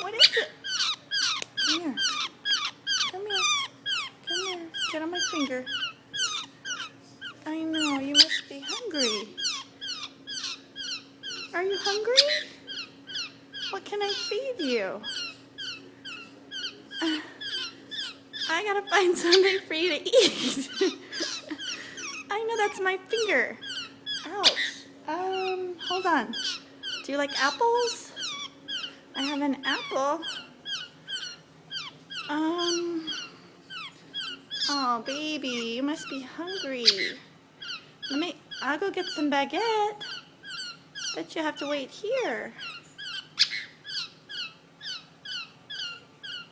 What is it? Come here. Come here. Come here. Get on my finger. I know, you must be hungry. Are you hungry? What can I feed you? I gotta find something for you to eat. I know that's my finger. Ouch. Hold on. Do you like apples? I have an apple. Oh, baby, you must be hungry. I'll go get some baguette. But you have to wait here.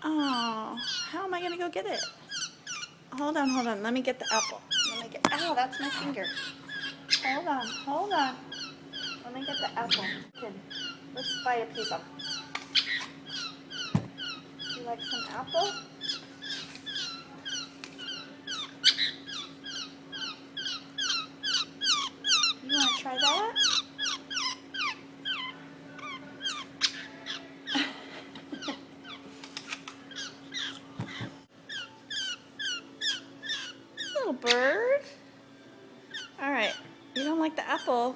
Oh, how am I gonna go get it? Hold on. Let me get the apple. Ow, that's my finger. Hold on. Let me get the apple. Let's bite a piece off. You like some apple? You want to try that? Little bird. All right, you don't like the apple.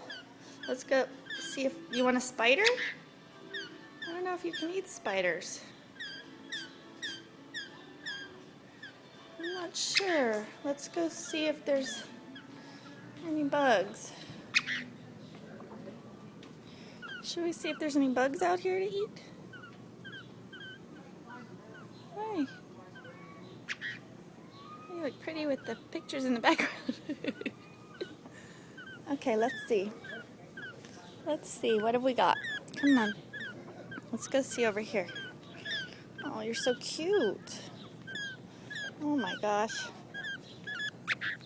Let's go see if you want a spider. I don't know if you can eat spiders. I'm not sure. Let's go see if there's any bugs. Should we see if there's any bugs out here to eat? Hi. You look pretty with the pictures in the background. Okay, let's see. What have we got? Come on. Let's go see over here. Oh, you're so cute. Oh my gosh.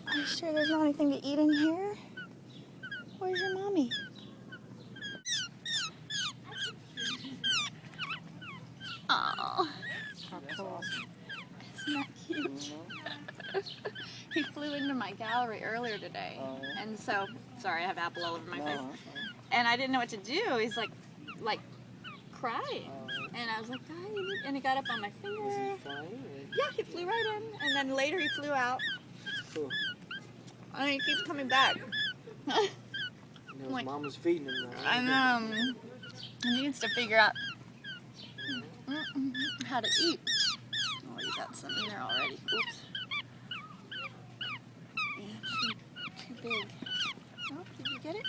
Are you sure there's not anything to eat in here? Where's your mommy? Oh, isn't that cute? He flew into my gallery earlier today, and so, sorry, I have apple all over my face, and I didn't know what to do. He's like crying, and I was like, and he got up on my finger. Was he flying? Yeah, he flew right in, and then later he flew out. Cool. And he keeps coming back. His mom was feeding him now. And he needs to figure out how to eat. Oh, you got some in there already. Oops. Yeah, too big. Oh, did you get it?